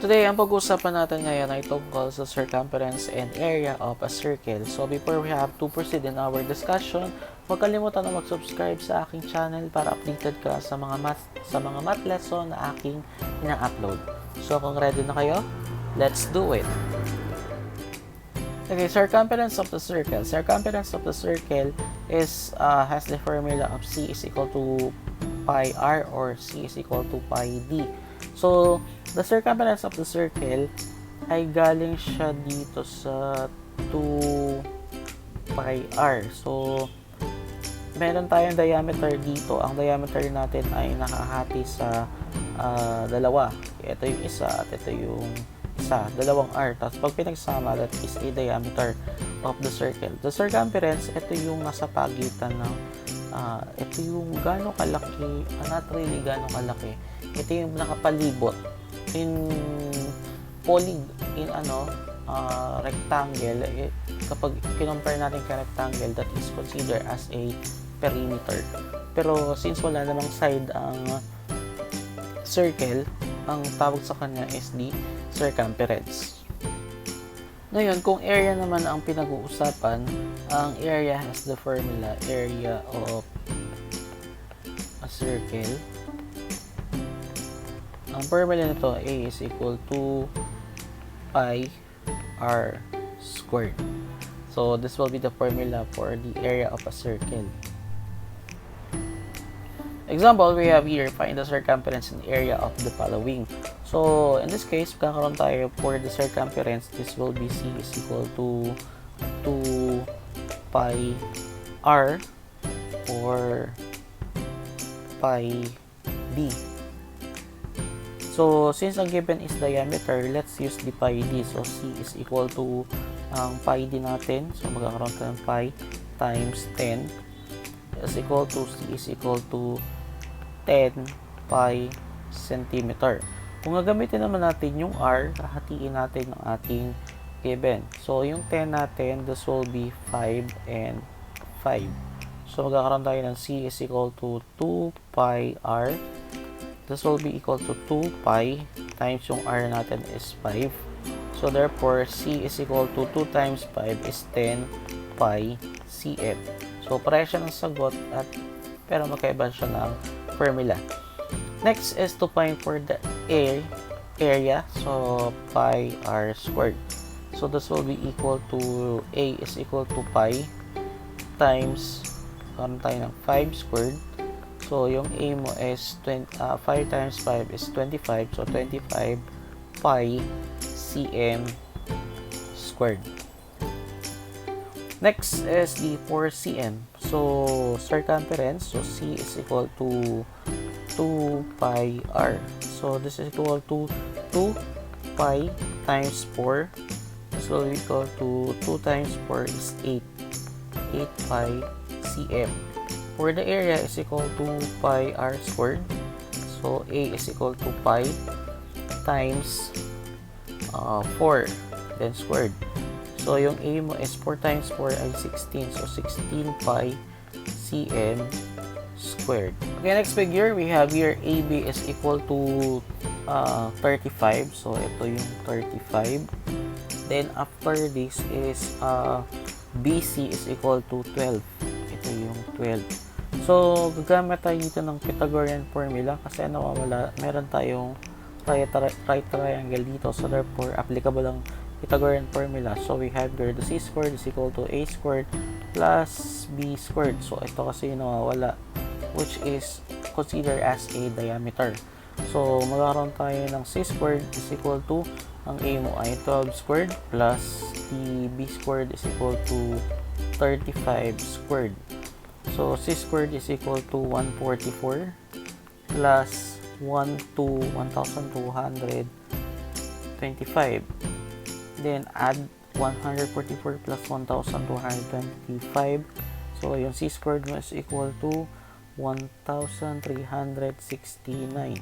Today, ang pag-uusapan natin ngayon ay tungkol sa circumference and area of a circle. So, before we have to proceed in our discussion, huwag kalimutan na mag-subscribe sa aking channel para updated ka sa mga math lesson na aking ina-upload. So, kung ready na kayo, let's do it! Okay, circumference of the circle. Circumference of the circle is has the formula of C is equal to pi r or C is equal to pi d. So, the circumference of the circle ay galing siya dito sa 2 pi r. So, meron tayong diameter dito. Ang diameter natin ay nakahati sa dalawa. Ito yung isa at ito yung isa. Dalawang r. Tapos pag pinagsama, that is a diameter of the circle. The circumference, ito yung nasa pagitan ng ito yung gaano kalaki, not really gaano kalaki. Ito yung nakapalibot in rectangle. Kapag kinompare natin ka rectangle, that is considered as a perimeter. Pero since wala namang side ang circle, ang tawag sa kanya is the circumference. Ngayon, kung area naman ang pinag-uusapan, ang area has the formula area of a circle. Ang formula nito A is equal to pi r squared. So, this will be the formula for the area of a circle. Example, we have here, find the circumference and area of the following. So, in this case, kakaroon tayo for the circumference, this will be C is equal to 2 pi r or pi d. So, since ang given is diameter, let's use the pi d. So, C is equal to ang pi d natin. So, magkakaroon tayo ng pi times 10 is equal to C is equal to 10 pi centimeter. Kung gagamitin naman natin yung r, hatiin natin ang ating given. So, yung 10 natin, this will be 5 and 5. So, magkakaroon tayo ng C is equal to 2 pi r. This will be equal to 2 pi times yung r natin is 5. So, therefore, C is equal to 2 times 5 is 10 pi cm. So, pareha siya ng sagot at pero magkaiba siya ng formula. Next is to find for the area. So, pi r squared. So, this will be equal to A is equal to pi times karoon tayo ng 5 squared. So, yung A mo is 5 times 5 is 25. So, 25 pi cm squared. Next is the 4 cm. So, circumference. So, C is equal to 2 pi r. So, this is equal to 2 pi times 4. This will be equal to 2 times 4 is 8. 8 pi cm. For the area is equal to pi r squared. So, A is equal to pi times 4 then squared. So, yung A mo is 4 times 4 ay 16. So, 16 pi cm squared. Okay, next figure, we have here AB is equal to 35. So, ito yung 35. Then, after this is BC is equal to 12. Ito yung 12. So, gagamit tayo dito ng Pythagorean formula kasi meron tayong right triangle dito. So, therefore, applicable ang Pythagorean formula. So, we have here the C squared is equal to A squared plus B squared. So, ito kasi yung nawawala, which is considered as a diameter. So, magkakaroon tayo ng C squared is equal to, ang A mo ay 12 squared plus the B squared is equal to 35 squared. So, C squared is equal to 144 plus 1,225. Then, add 144 plus 1,225. So, yung C squared mo is equal to 1,369.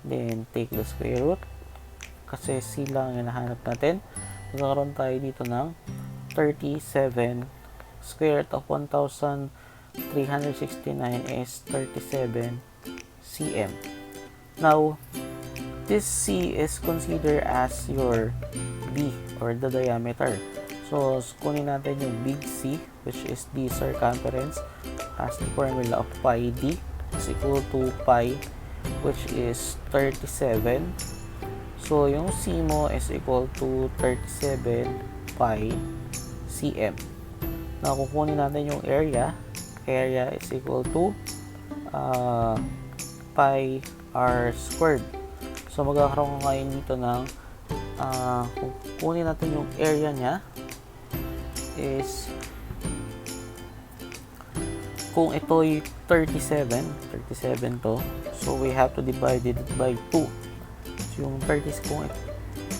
Then, take the square root. Kasi C lang yung nahanap natin. Magkakaroon tayo dito ng 37. Square root of 1,369 is 37 cm. Now, this C is considered as your B or the diameter. So, kunin natin yung big C, which is the circumference, has the formula of pi d is equal to pi, which is 37. So, yung C mo is equal to 37 pi cm. Now, kukunin natin yung area. Area is equal to pi r squared. So, magkakaroon ngayon dito ng kukunin natin yung area niya is kung ito ay 37 to, so we have to divide it by 2. So, yung 30,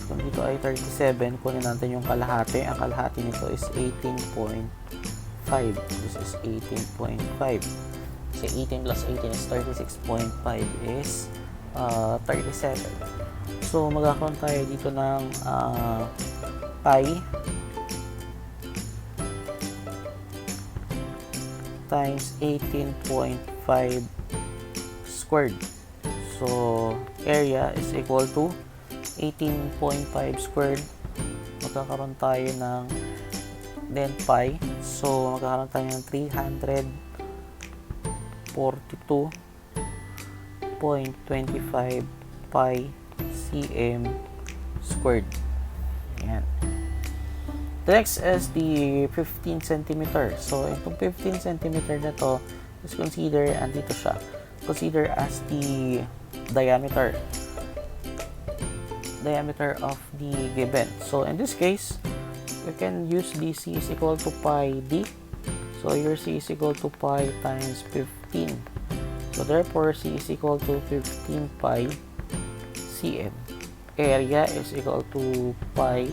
kung dito ay 37, kunin natin yung kalahati. Ang kalahati nito is 18.5. This is 18.5. So, 18 plus 18 is 36.5 is 37. So, magkakaroon tayo dito ng pi times 18.5 squared. So, area is equal to 18.5 squared. Magkakaroon tayo ng then pi. So, magkakaroon tayo ng 342.25 pi cm squared. Ayan. The next is the 15 cm. So, itong 15 cm na to is consider, andito siya, consider as the diameter of the given. So, in this case, we can use the C is equal to pi d. So, your C is equal to pi times 15. So, therefore, C is equal to 15 pi cm. Area is equal to pi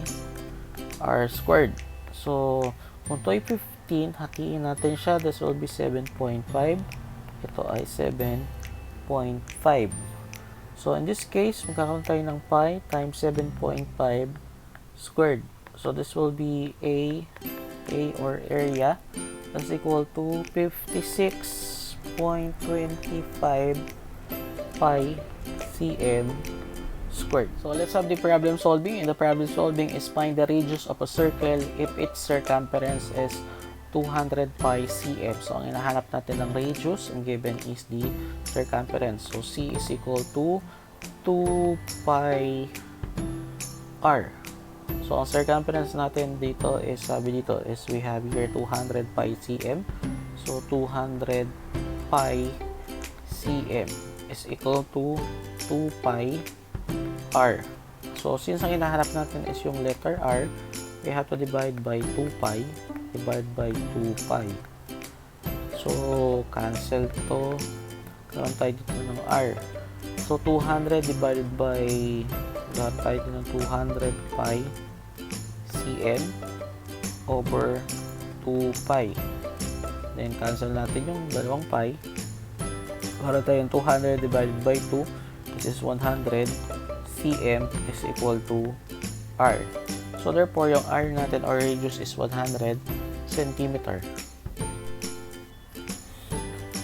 r squared. So, kung ito ay 15, hatiin natin siya. This will be 7.5. Ito ay 7.5. So, in this case, magkakaroon tayo ng pi times 7.5 squared. So, this will be A or area. That's equal to 56.25 pi cm squared. So, let's have the problem solving. And the problem solving is find the radius of a circle if its circumference is 200 pi cm. So, ang hinahanap natin ng radius, ang given is the circumference. So, C is equal to 2 pi r. So, ang circumference natin dito is, sabi dito is we have here 200 pi cm. So, 200 pi cm is equal to 2 pi r. So, since ang hinahanap natin is yung letter r, we have to divide by 2 pi. Divide by 2 pi. So, cancel to. Karoon tayo dito ng r. So, 200 divided by, karoon tayo dito ng 200 pi cm over 2 pi. Then, cancel natin yung dalawang pi. Karoon tayo yung 200 divided by 2. This is 100. cm is equal to r. So, therefore, yung r natin or radius is 100 centimeter.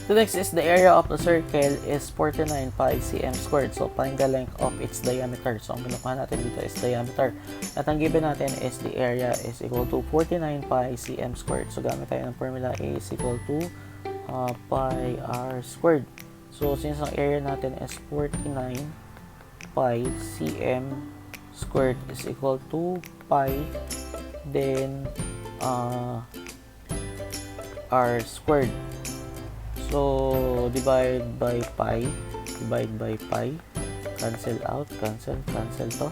The next is the area of the circle is 49 pi cm squared. So, find the length of its diameter. So, ang pinukuha natin dito is diameter. At ang given natin is the area is equal to 49 pi cm squared. So, gamit tayo ng formula A is equal to pi r squared. So, since ang area natin is 49 pi cm squared is equal to pi then r squared. So, divide by pi, cancel out, cancel to.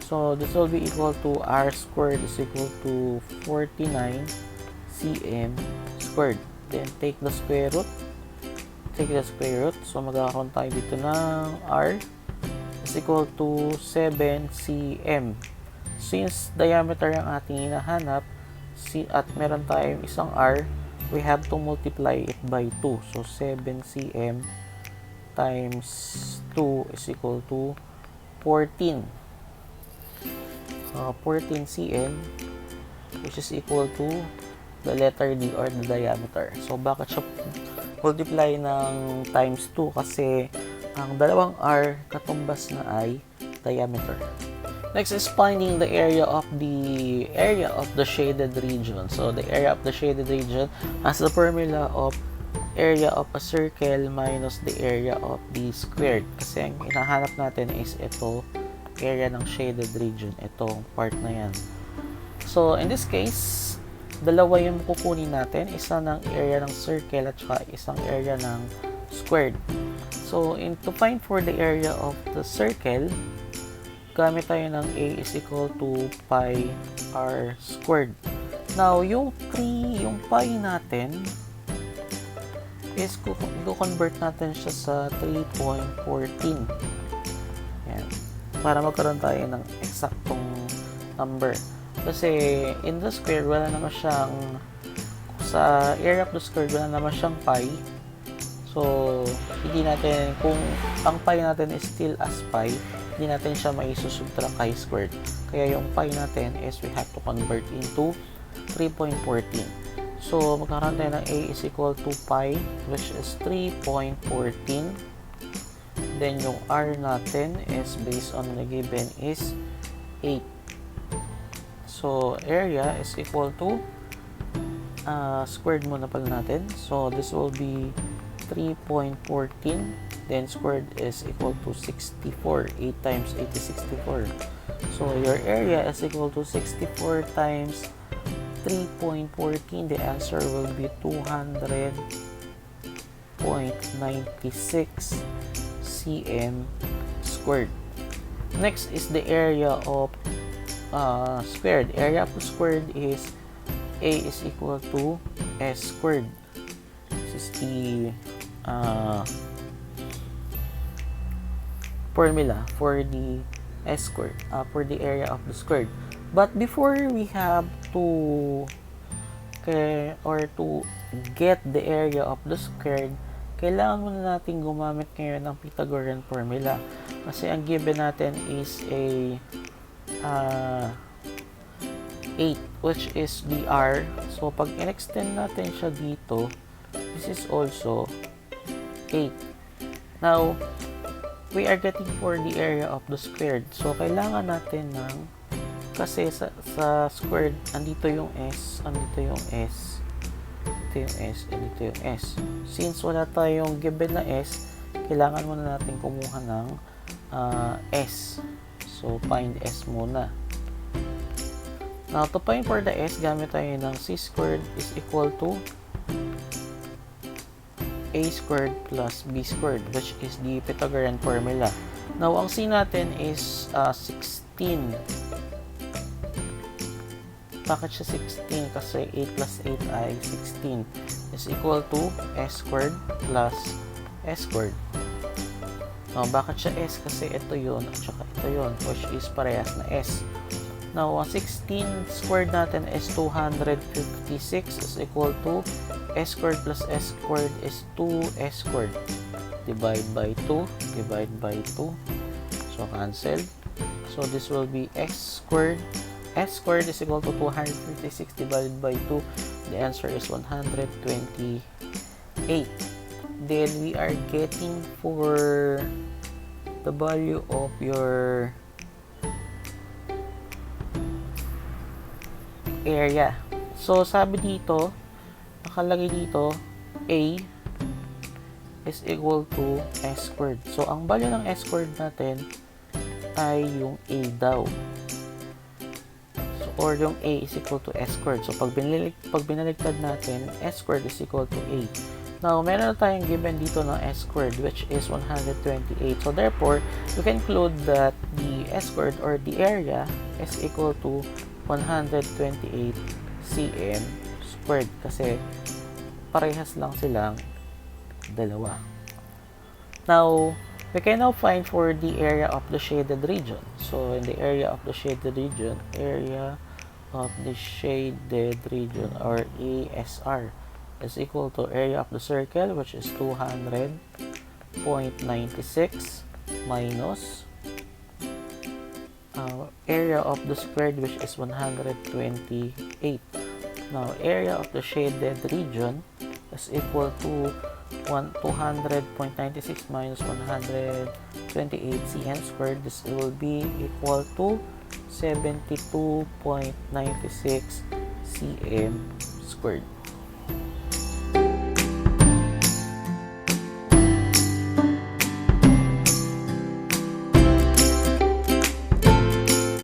So, this will be equal to r squared is equal to 49 cm squared. Then, take the square root. So, magkakaroon tayo dito ng r is equal to 7 cm. Since diameter ang ating hinahanap at meron tayong isang r, we have to multiply it by 2. So, 7 cm times 2 is equal to 14. 14 cm which is equal to the letter D or the diameter. So, bakit siya multiply ng times 2? Kasi ang dalawang r katumbas na ay diameter. Next is finding the area of the shaded region. So the area of the shaded region has the formula of area of a circle minus the area of the squared. Kasi ang hinahanap natin is ito, area ng shaded region, itong part na yan. So in this case, dalawa yung kukunin natin, isa ng area ng circle at saka isang area ng squared. So to find for the area of the circle, gamit tayo ng a is equal to pi r squared. Now, yung pi natin is i-convert natin siya sa 3.14. Yan. Para magkaroon tayo ng eksaktong number. Kasi in the square, wala naman siyang, sa area of the square, wala naman siyang pi. So, hindi natin, kung ang pi natin is still as pi, hindi natin siya maisusubtract pi squared. Kaya yung pi natin is we have to convert into 3.14. So, magkakaroon tayo ng a is equal to pi, which is 3.14. Then, yung r natin is based on the given is 8. So, area is equal to squared muna pala natin. So, this will be 3.14. Then squared is equal to 64. 8 times 8 is 64. So your area is equal to 64 times 3.14. The answer will be 200.96 cm squared. Next is the area of squared. Area of the squared is a is equal to s squared. This is the formula for the s squared, for the area of the squared. But before we have to get the area of the squared, kailangan muna natin gumamit ngayon ng Pythagorean formula. Kasi ang given natin is a 8, which is the r. So pag in-extend natin siya dito, this is also 8. Now, we are getting for the area of the squared. So, kailangan natin ng, kasi sa squared, andito yung s, andito yung s, ito yung s, andito yung s. Since wala tayong given na s, kailangan muna natin kumuha ng s. So, find s muna. Now, to find for the s, gamit tayo ng c squared is equal to a squared plus b squared, which is the Pythagorean formula. Now, ang c natin is 16. Bakit siya 16? Kasi 8 plus 8 ay 16 is equal to s squared plus s squared. Now, bakit siya s? Kasi ito yun at saka ito yun, which is parehas na s. Now, ang 16 squared natin is 256 is equal to s squared plus s squared is 2s squared. Divide by 2, divide by 2. So, cancel. So, this will be x squared. S squared is equal to 256 divided by 2. The answer is 128. Then, we are getting for the value of your area. So, sabi dito, nakalagay dito, a is equal to s squared. So, ang value ng s squared natin ay yung a daw. So, or yung a is equal to s squared. So, pag binaligtad natin, s squared is equal to a. Now, meron na tayong given dito ng s squared, which is 128. So, therefore, we can conclude that the s squared or the area is equal to 128 cm squared kasi parehas lang silang dalawa. Now, we can now find for the area of the shaded region. So, in the area of the shaded region, or ASR is equal to area of the circle, which is 200.96 minus area of the squared, which is 128. Now, area of the shaded region is equal to 200.96 minus 128 cm squared. This will be equal to 72.96 cm squared.